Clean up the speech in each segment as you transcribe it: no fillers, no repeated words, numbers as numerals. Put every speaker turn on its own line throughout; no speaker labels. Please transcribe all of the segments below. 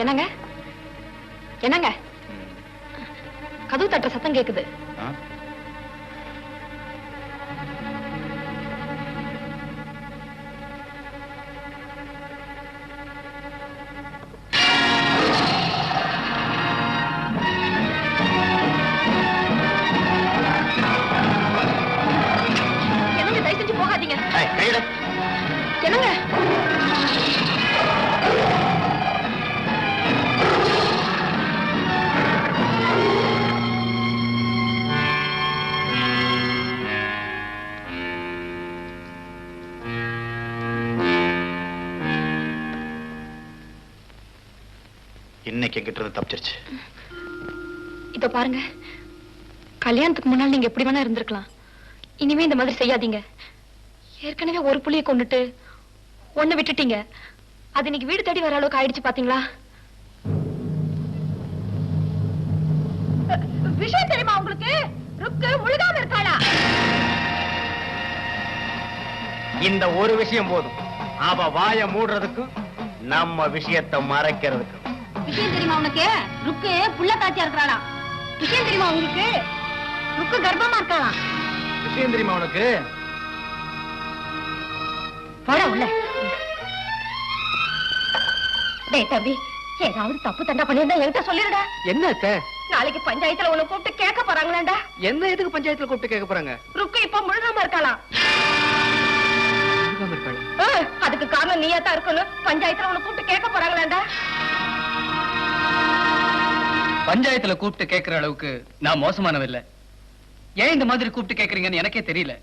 என்னங்க என்னங்க கதவு தட்டுற சத்தம் கேக்குது. என்னங்க தயவு செஞ்சு போகாதீங்க. என்னங்க
இன்னைக்கு என்கிட்ட இருந்து தப்பிச்சிருச்சு.
இத பாருங்க, கல்யாணத்துக்கு முன்னாடி நீங்க எப்படி வேணா இருந்திருக்கலாம். இனிமே இந்த மாதிரி செய்யாதீங்க. ஏற்கனவே ஒரு புள்ளியை கொண்டுட்டு ஒண்ணு விட்டுட்டீங்க. அது இன்னைக்கு வீடு தேடி வர அளவுக்கு ஆயிடுச்சு பாத்தீங்களா? விஷயம் தெரியுமா உங்களுக்கு? ருக்கு முழுகாம இருக்காளா?
இந்த ஒரு விஷயம் போதும். அவ வாய மூடுறதுக்கும் நம்ம விஷயத்தை மறைக்கிறதுக்கும்.
விஷயம் தெரியுமா உனக்கு? ருக்கு புள்ள காட்சியா இருக்கிறாளா? விஷயம் தெரியுமா உங்களுக்கு? ருக்கு கர்ப்பமா இருக்காளா?
விஷயம் தெரியுமா உனக்கு?
போடா உள்ள. டேய் தம்பி, ஏதாவது தப்பு தண்டா பண்ணிருந்தா என்கிட்ட சொல்லிருடா.
என்ன அத்தை?
நாளைக்கு பஞ்சாயத்துல உன்னை கூப்பிட்டு கேட்க போறாங்களாண்டா.
என்ன எதுக்கு பஞ்சாயத்துல கூப்பிட்டு கேட்க போறாங்க?
ருக்கு இப்ப முழுகாம இருக்காளா? அதுக்கு காரணம் நீயா தான் இருக்கணும். பஞ்சாயத்துல உன்னை கூப்பிட்டு கேட்க போறாங்களாண்டா.
பஞ்சாயத்துல கூப்பிட்டு கேட்கிற அளவுக்கு நான் மோசமானவில்லை. ஏன் இந்த மாதிரி கூப்பிட்டு கேட்கறீங்கன்னு எனக்கே தெரியல.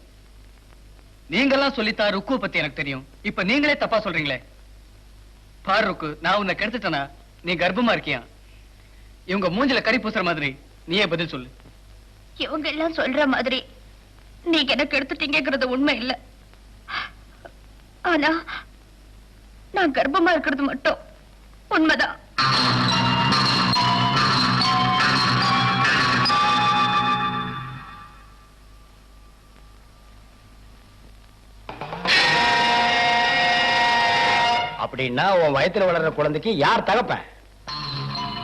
நீங்கெல்லாம் சொல்லித்தா ருக்கு பத்தி எனக்கு தெரியும். இப்ப நீங்களே தப்பா சொல்றீங்களே. பாரு ருக்கு, நான் உன்னை கெடுத்துட்டேனா? நீ கர்ப்பமா இருக்கியா? இவங்க மூஞ்சில கறி பூசுற மாதிரி நீயே பதில் சொல்லு.
இவங்க எல்லாம் சொல்ற மாதிரி நீங்க என்ன கெடுத்துட்டீங்கிறது உண்மை இல்ல. ஆனா நான் கர்ப்பமா இருக்கிறது மட்டும் உண்மைதான்.
அப்படின்னா உன் வயத்துல வளர்ற குழந்தைக்கு யார் தகப்பன்?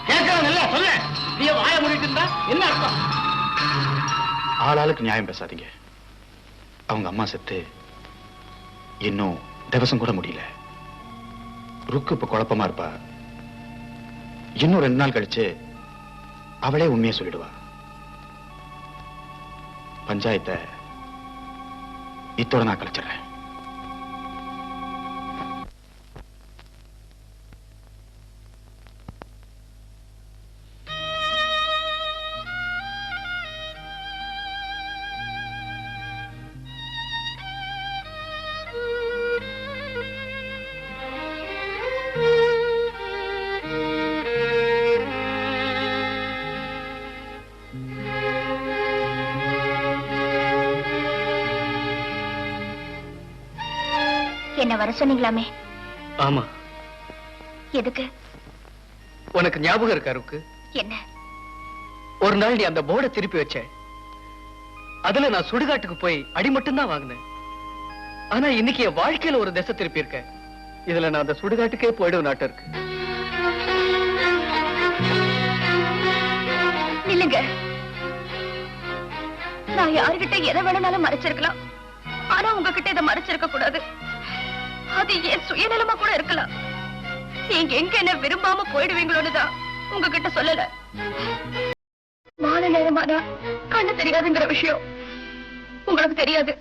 கேட்கறாங்கல்ல, சொல்ல. நீ வாய மூடிட்டு இருந்தா என்ன அர்த்தம்?
ஆளாளுக்கு நியாயம் பேசாதீங்க. அவங்க அம்மா செத்து இன்னும் திவசம் கூட முடியல. ருக்கு இப்ப குழப்பமா இருப்பா. இன்னும் 2 நாள் கழிச்சு அவளே உண்மையை சொல்லிடுவா. பஞ்சாயத்தை இத்தோட நான் கழிச்சிடுறேன்.
என்ன வர சொன்னீங்களாமே?
ஆமா.
எதுக்கு?
உனக்கு ஞாபகம் இருக்கா ருக்கு?
என்ன?
ஒரு நாள் நீ அந்த போர்டை திருப்பி வச்ச. அதுல நான் சுடுகாட்டுக்கு போய் அடி மட்டும் தான் வாங்கினேன். ஆனா இன்னைக்கு என் வாழ்க்கையில ஒரு திசை திருப்பி இருக்க. இதுல நான் அந்த சுடுகாட்டுக்கே போயிடும் நாட்டம் இருக்கு.
இல்லங்க, நான் யாருகிட்ட எதை வேணும்னாலும் மறைச்சிருக்கலாம். ஆனா உங்ககிட்ட இதை மறைச்சிருக்க கூடாது. அது என் சுயநலமா கூட இருக்கலாம். நீங்க எங்க என்ன விரும்பாம போயிடுவீங்களோன்னுதான் உங்ககிட்ட சொல்லல. மாலை நேரமானா கண்ணு தெரியாதுங்கிற விஷயம் உங்களுக்கு தெரியாது.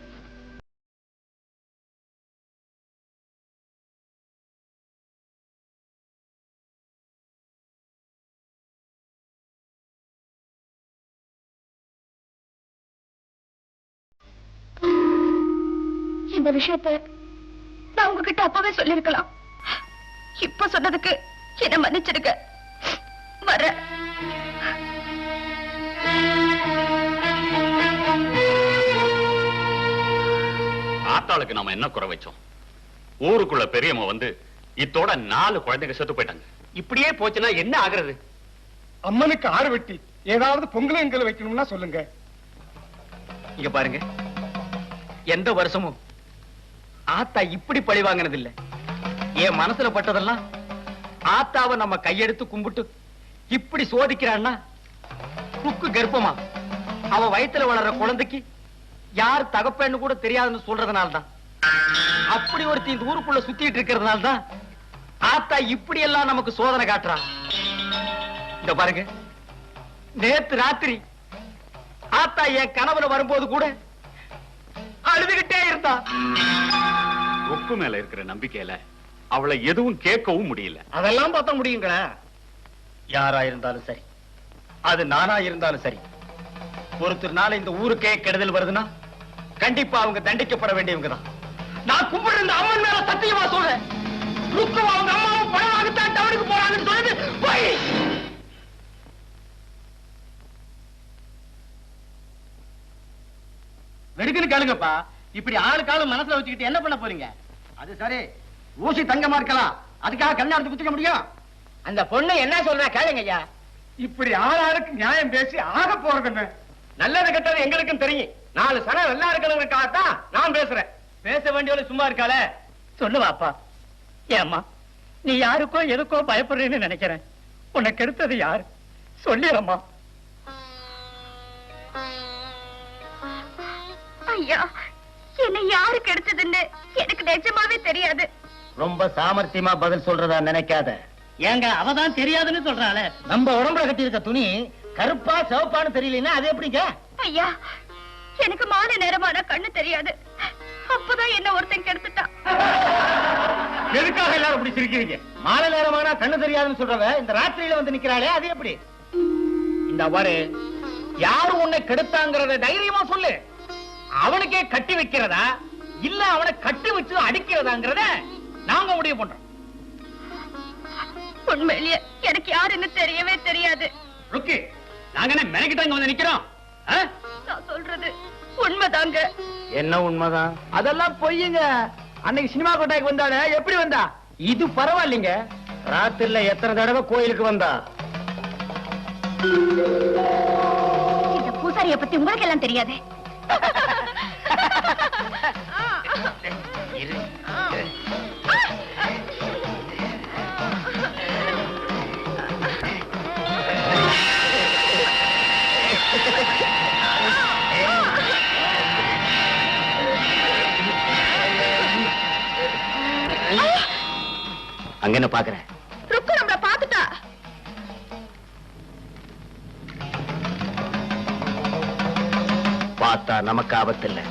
இந்த விஷயத்தை நான் உங்ககிட்ட அப்பவே சொல்லிருக்கலாம். இப்ப சொன்னதுக்கு என்ன மன்னிச்சிடுங்க. வர
ஆத்தாளுக்கு நாம என்ன குறை வச்சோம்? ஊருக்குள்ள பெரியம்மா வந்து இத்தோட 4 குழந்தைங்க செத்து போயிட்டாங்க.
இப்படியே போச்சுன்னா என்ன ஆகுறது?
அம்மனுக்கு ஆறு வெட்டி ஏதாவது பொங்கல் வைக்கணும்னா சொல்லுங்க.
இங்க பாருங்க, எந்த வருஷமும் ஆத்தா இப்படி பழி வாங்கினது இல்ல. என் மனசுல பட்டதெல்லாம்
ஆத்தாவை நம்ம கையெடுத்து கும்பிட்டு இப்படி சோதிக்கிறான்னா ருக்கு கர்ப்பமா அவ வயித்துல வளர்ற குழந்தைக்கு யார் தகப்பன்னு கூட தெரியாதுன்னு சொல்றதுனால்தான் அப்படி ஒருத்தி இந்த ஊருக்குள்ள சுத்திட்டு இருக்கிறதுனால்தான் ஆத்தா இப்படி எல்லாம் நமக்கு சோதனை காட்டுறான். இந்த பாருங்க, நேத்து ராத்திரி ஆத்தா என் கனவுல வரும்போது கூட அழுதுகிட்டே இருந்தா.
ருக்கு மேல இருக்கிற நம்பிக்கையில அவளை எதுவும் கேட்கவும் முடியல.
அதெல்லாம் பார்த்த முடியுங்களா? யாரா இருந்தாலும் சரி, அது நானா இருந்தாலும் சரி, ஒருத்தர்னால இந்த ஊருக்கே கெடுதல் வருதுன்னா கண்டிப்பா அவங்க தண்டிக்கப்பட வேண்டியவங்க தான். நான் கும்பிடுற இந்த அம்மன் மேல சத்தியமா சொல்றேன், ருக்கு அவங்க அம்மாவும் பணம் வாங்கத்தான் டவுனுக்கு போறாங்கன்னு சொல்லுது. போய்
வெடுக்குன்னு கேளுங்கப்பா. இப்படி ஆளுக்கு ஆளு மனசுல வச்சுக்கிட்டு என்ன பண்ண போறீங்க?
அது சரி, ஊசி தங்கமா இருக்கலாம், அதுக்காக கண்ணாடி குத்திக்க முடியும்? அந்த பொண்ணு என்ன சொல்றா கேளுங்க ஐயா.
இப்படி ஆளாருக்கு நியாயம் பேசி ஆக போறது என்ன?
நல்லது கெட்டது எங்களுக்கும் தெரியும். 4 சனம் நல்லா இருக்கணுங்கிறதுக்காகத்தான் நான் பேசுறேன். பேச வேண்டியவளை சும்மா இருக்காளே. சொல்லுவாப்பா. ஏம்மா, நீ யாருக்கோ எதுக்கோ பயப்படுறேன்னு நினைக்கிறேன். உனக்கு எடுத்தது யாரு சொல்லிடம்மா.
ஐயா, என்ன யாரு கெடுத்ததுன்னு எனக்கு நிஜமாவே தெரியாது.
ரொம்ப சாமர்த்தியமா பதில் சொல்றதா நினைக்காத. ஏங்க, அவதான் தெரியாதுன்னு சொல்றாளே. நம்ம உடம்புல கட்டி இருக்க துணி கருப்பா சிவப்பான்னு தெரியலன்னா அது எப்படிங்க?
ஐயா, எனக்கு மாலை நேரமான கண்ணு தெரியாது. அப்பதான் என்ன ஒருத்தன் கெடுத்துட்டான்.
எதுக்காக எல்லாரும் இப்படி சிரிக்கிறீங்க? மாலை நேரமானா கண்ணு தெரியாதுன்னு சொல்றவ இந்த ராத்திரியில வந்து நிக்கிறாளே, அது எப்படி? இந்த பாரு, யாரு உன்னை கெடுத்தாங்கிறத தைரியமா சொல்லு. அவனுக்கே கட்டி வைக்கிறதா இல்ல அவனை கட்டி வச்சு அடிக்கிறதாங்கிறத நாங்க முடிவு பண்றோம்.
உண்மையிலேயே எனக்கு யாருன்னு தெரியவே தெரியாது.
ருக்கு, நாங்க என்ன மெனக்கிட்டாங்க வந்து நிக்கிறோம்?
நான் சொல்றது உண்மைதாங்க.
என்ன உண்மைதான்? அதெல்லாம் பொய்யுங்க. அன்னைக்கு சினிமா கோட்டைக்கு வந்தாளே, எப்படி வந்தா? இது பரவாயில்லைங்க. ராத்திரில எத்தனை தடவை கோயிலுக்கு வந்தா?
இந்த பூசாரிய பத்தி உங்களுக்கு எல்லாம் தெரியாது.
அங்க என்ன பாக்குறேன்?
ருக்கு நம்மள பாத்துட்டா.
பார்த்தா நமக்கு ஆபத்து இல்ல.